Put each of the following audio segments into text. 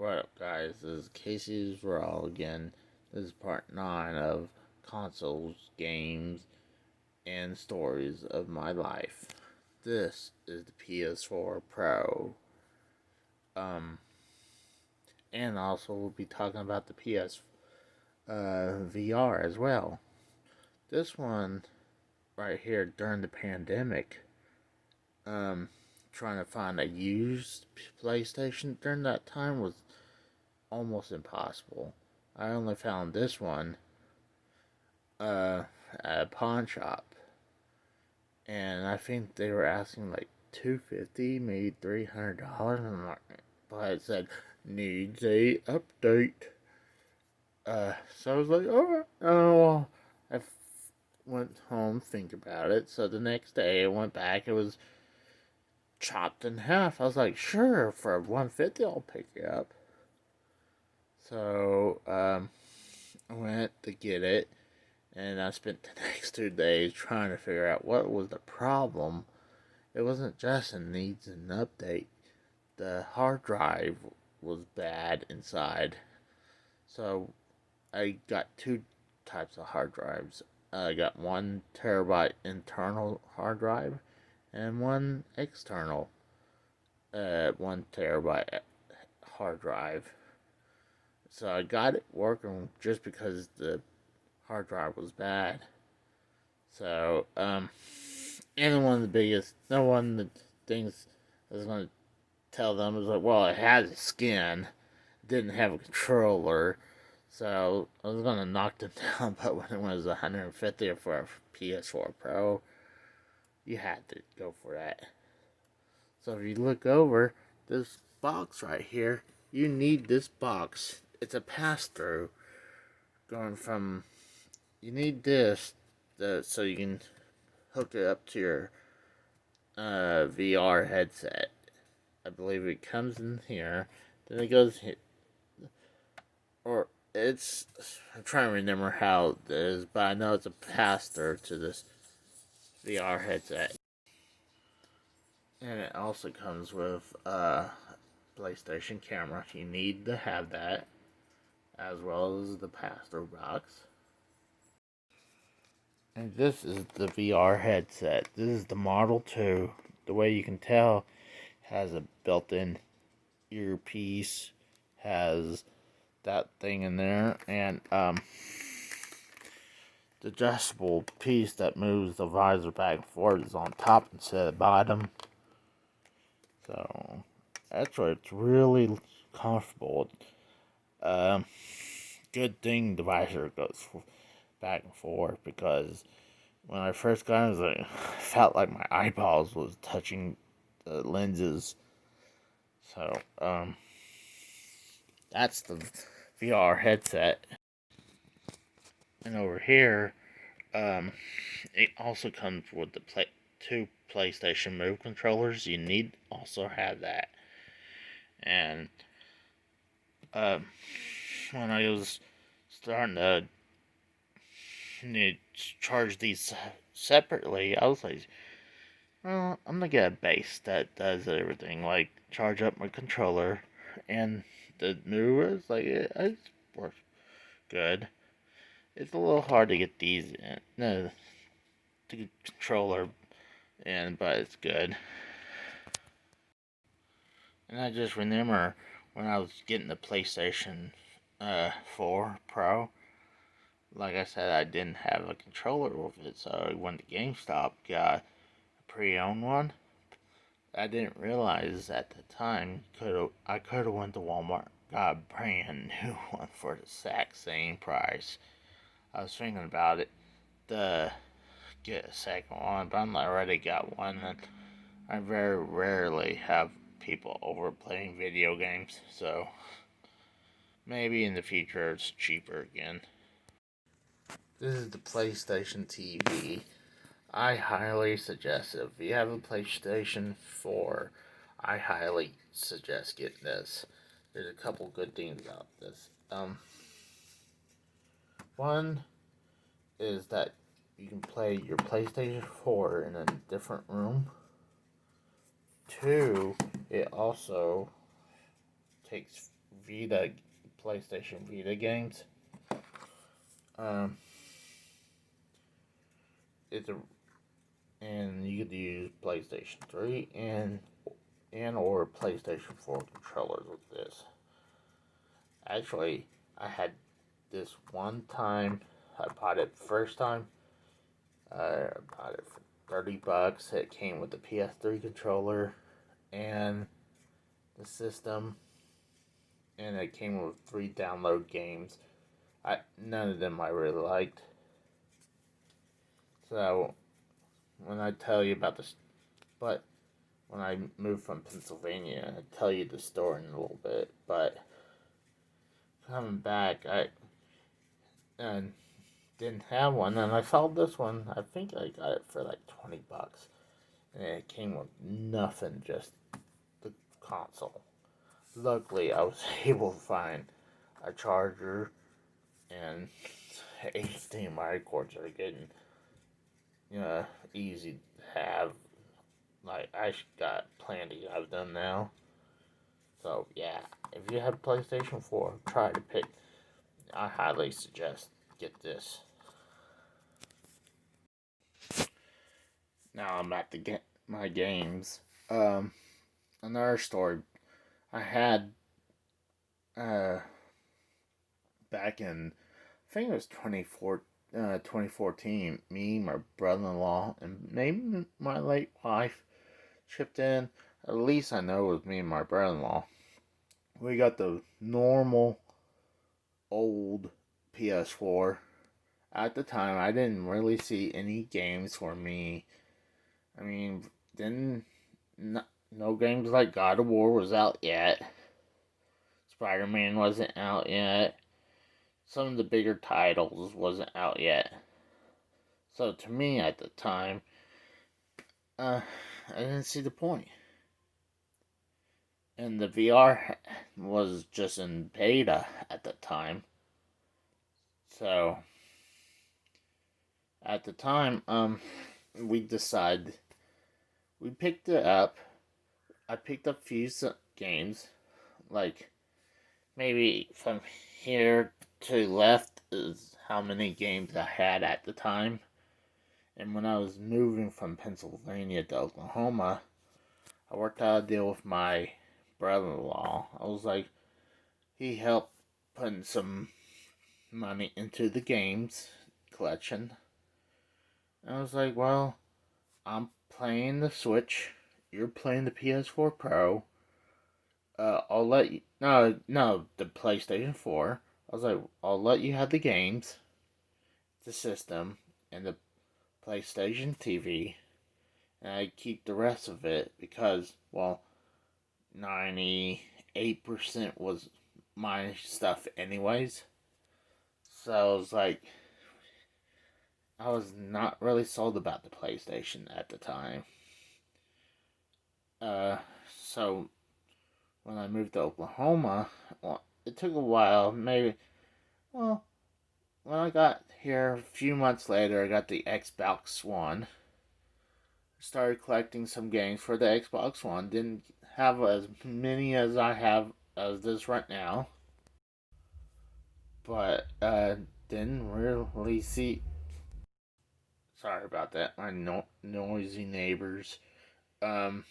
What up, guys? This is Casey's Raw again. This is part 9 of consoles, games, and stories of my life. This is the Ps4 Pro. And also we'll be talking about the PS VR as well. This one right here during the pandemic, trying to find a used PlayStation during that time was almost impossible. I only found this one at a pawn shop, and I think they were asking like $250, maybe $300, but it said needs a update. So I was like, alright. Oh, I went home, think about it. So the next day I went back. It was chopped in half. I was like, sure, for $150 I'll pick it up. So I went to get it, and I spent the next 2 days trying to figure out what was the problem. It wasn't just it needs an update. The hard drive was bad inside. So I got two types of hard drives. I got 1 terabyte internal hard drive and one external 1 terabyte hard drive. So I got it working just because the hard drive was bad. So, and one of the things I was going to tell them was like, well, it has a skin, didn't have a controller, so I was going to knock them down, but when it was $150 for a PS4 Pro, you had to go for that. So if you look over this box right here, you need this box. It's a pass-through going from, you need this so you can hook it up to your VR headset. I believe it comes in here, then it goes here, or it's, I'm trying to remember how it is, but I know it's a pass-through to this VR headset. And it also comes with a PlayStation camera. You need to have that, as well as the pass-through box. And this is the VR headset. This is the Model 2. The way you can tell, has a built-in earpiece, has that thing in there, and the adjustable piece that moves the visor back and forth is on top instead of the bottom. So that's why it's really comfortable. Good thing the visor goes back and forth, because when I first got it, I was like, I felt like my eyeballs was touching the lenses. So that's the VR headset. And over here, it also comes with the two PlayStation Move controllers. You need also have that. And when I was starting to need to charge these separately, I was like, well, I'm gonna get a base that does everything, like charge up my controller, and the movers, like it works good. It's a little hard to get these in, no, the controller in, but it's good. And I just remember when I was getting the PlayStation 4 Pro, like I said, I didn't have a controller with it, so I went to GameStop, got a pre-owned one. I didn't realize at the time I could have went to Walmart, got a brand new one for the exact same price. I was thinking about it to get a second one, but I already got one, and I very rarely have people over playing video games, so maybe in the future it's cheaper again. This is the PlayStation TV. I highly suggest it. If you have a PlayStation 4, I highly suggest getting this. There's a couple good things about this. One is that you can play your PlayStation 4 in a different room. Two, it also takes Vita, PlayStation Vita games. Um, it's a and you could use PlayStation 3 and or PlayStation 4 controllers with this. Actually, I had this one time. I bought it first time. I bought it for $30. It came with the PS3 controller and the system, and it came with 3 download games. None of them I really liked. So when I tell you about this, but when I moved from Pennsylvania, I'll tell you the story in a little bit. But coming back, I didn't have one, and I saw this one. I think I got it for like $20, and it came with nothing, just the console. Luckily, I was able to find a charger and HDMI cords are getting easy to have. Like I got plenty of them now. So yeah, if you have PlayStation 4, try to pick. I highly suggest get this. Now I'm at my games. Another story. I had uh back in, I think it was 2014. Me, my brother-in-law, and maybe my late wife chipped in. At least I know it was me and my brother-in-law. We got the normal old PS4. At the time, I didn't really see any games for me. I mean, didn't no games like God of War was out yet. Spider-Man wasn't out yet. Some of the bigger titles wasn't out yet. So to me at the time, I didn't see the point. And the VR was just in beta at the time. So at the time, we decided we picked it up. I picked up a few games, like maybe from here to left is how many games I had at the time. And when I was moving from Pennsylvania to Oklahoma, I worked out a deal with my brother-in-law. I was like, he helped putting some money into the games collection. And I was like, well, I'm playing the Switch. You're playing the PS4 Pro. I'll let you. No, the PlayStation 4. I was like, I'll let you have the games, the system, and the PlayStation TV. And I keep the rest of it because, well, 98% was my stuff, anyways. So I was like, I was not really sold about the PlayStation at the time. So when I moved to Oklahoma, well, it took a while. Maybe, well, when I got here a few months later, I got the Xbox One. Started collecting some games for the Xbox One. Didn't have as many as I have as this right now, but didn't really see. Sorry about that. My noisy neighbors. Um,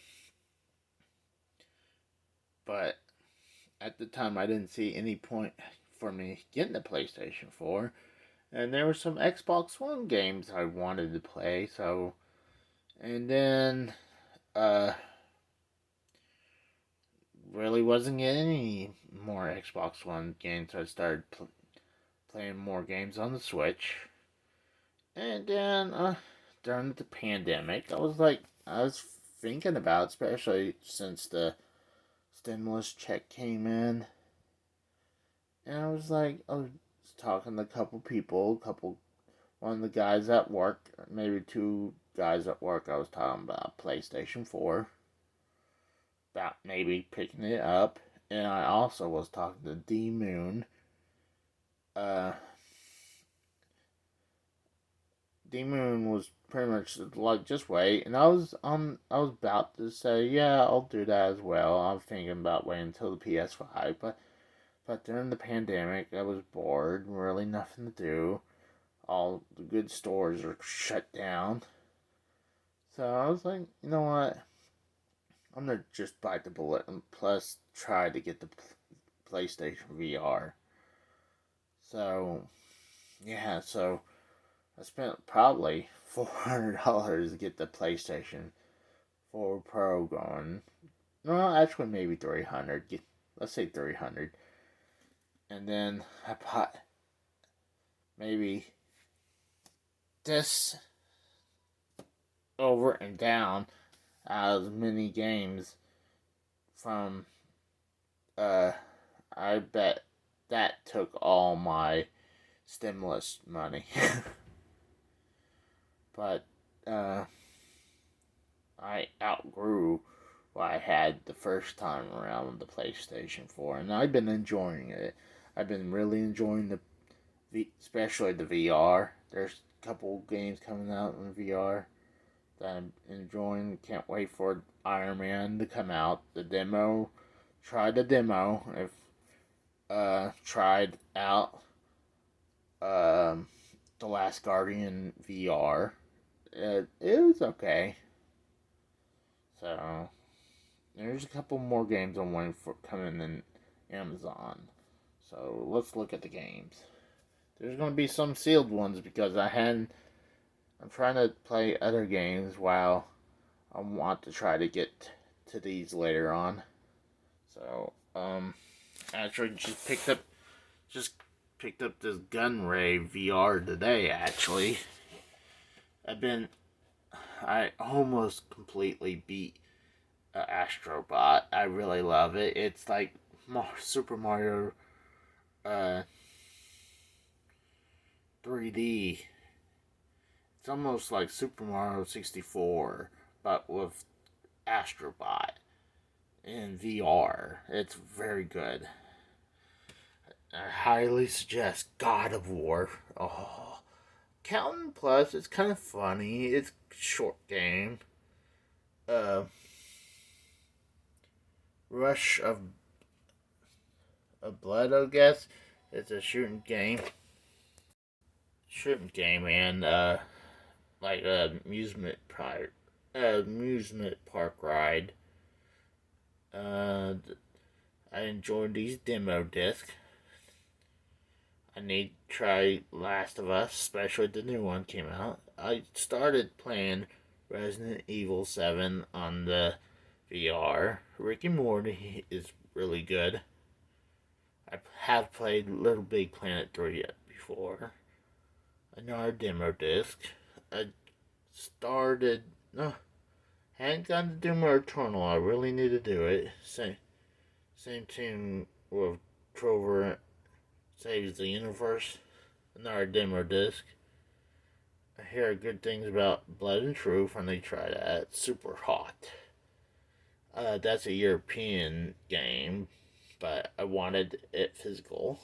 but at the time, I didn't see any point for me getting the PlayStation 4. And there were some Xbox One games I wanted to play, so. And then, really wasn't getting any more Xbox One games, so I started playing more games on the Switch. And then, during the pandemic, I was thinking about, especially since the stimulus check came in. And I was talking to a couple people, one of the guys at work, maybe 2 guys at work, I was talking about PlayStation 4, about maybe picking it up. And I also was talking to D Moon. D Moon was pretty much like, just wait. And I was about to say, yeah, I'll do that as well. I'm thinking about waiting until the PS5, but But during the pandemic, I was bored, really nothing to do. All the good stores are shut down. So I was like, you know what? I'm gonna just bite the bullet and plus try to get the PlayStation VR. So yeah, so I spent probably $400 to get the PlayStation 4 Pro going. No, actually maybe 300. Let's say 300. And then I bought maybe this over and down as many games from I bet that took all my stimulus money. But I outgrew what I had the first time around the PlayStation 4, and I've been enjoying it. I've been really enjoying especially the VR. There's a couple games coming out in VR that I'm enjoying. Can't wait for Iron Man to come out. The demo, tried the demo. If tried out the Last Guardian VR. It was okay. So there's a couple more games I'm waiting for coming in Amazon. So let's look at the games. There's going to be some sealed ones because I'm trying to play other games while I want to try to get to these later on. So actually just picked up this Gunray VR today. Actually, I almost completely beat Astrobot. I really love it. It's like Super Mario 3D. It's almost like Super Mario 64, but with Astrobot in VR. It's very good. I highly suggest God of War. Oh, Counting Plus. It's kind of funny. It's a short game. Uh, Rush of Blood, I guess. It's a shooting game, and like a amusement park ride. Uh, I enjoyed these demo discs. I need to try Last of Us, especially the new one came out. I started playing Resident Evil 7 on the VR. Rick and Morty is really good. I have played Little Big Planet 3 before. Another demo disc. I started. No, hadn't gotten to do more Eternal. I really need to do it. Same team with Trover Saves the Universe. Another demo disc. I hear good things about Blood and Truth when they try that. It's super hot. That's a European game, but I wanted it physical.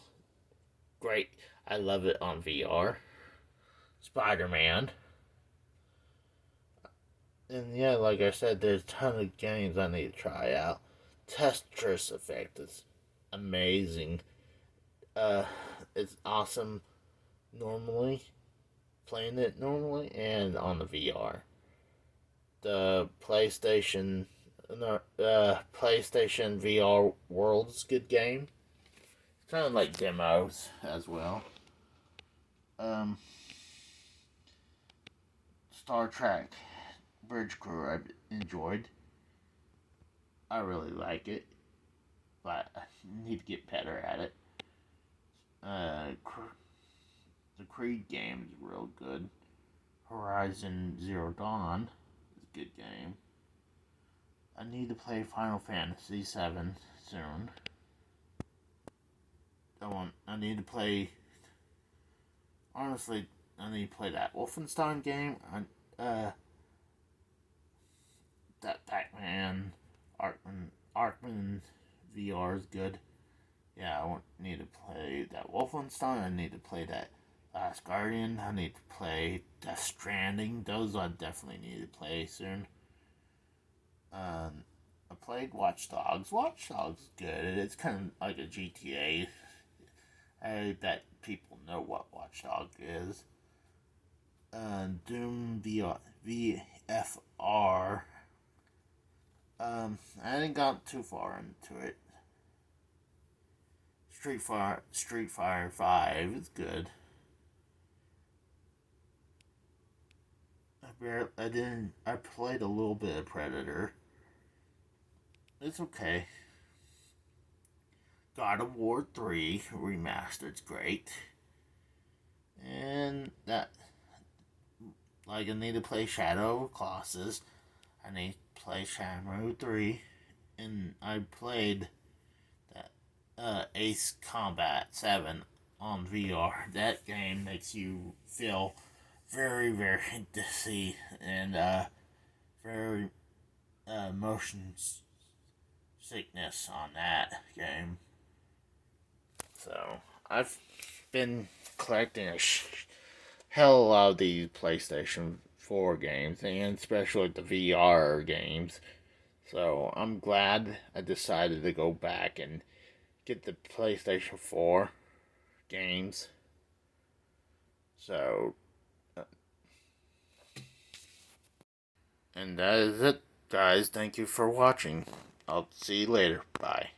Great. I love it on VR. Spider-Man. And yeah, like I said, there's a ton of games I need to try out. Tetris Effect is amazing. Uh, it's awesome normally, playing it normally, and on the VR. The PlayStation VR World's good game. It's kind of like demos as well. Um, Star Trek Bridge Crew I enjoyed. I really like it, but I need to get better at it. Uh, the Creed game is real good. Horizon Zero Dawn is a good game. I need to play Final Fantasy VII soon. I need to play. Honestly, I need to play that Wolfenstein game. That Pac-Man, Arkman VR is good. Yeah, need to play that Wolfenstein. I need to play that Last Guardian. I need to play Death Stranding. Those I definitely need to play soon. I played Watch Dogs. Watch Dogs is good. It's kind of like a GTA. I bet people know what Watch Dogs is. Doom VFR. I didn't got too far into it. Street Fighter 5 is good. I played a little bit of Predator. It's okay. God of War 3 remastered's great. And that, like, I need to play Shadow of Colossus. I need to play Shenmue 3. And I played that Ace Combat 7 on VR. That game makes you feel very, very dizzy and very motion sickness on that game. So I've been collecting a hell of these PlayStation 4 games, and especially the VR games. So I'm glad I decided to go back and get the PlayStation 4 games. So, and that is it, guys. Thank you for watching. I'll see you later. Bye.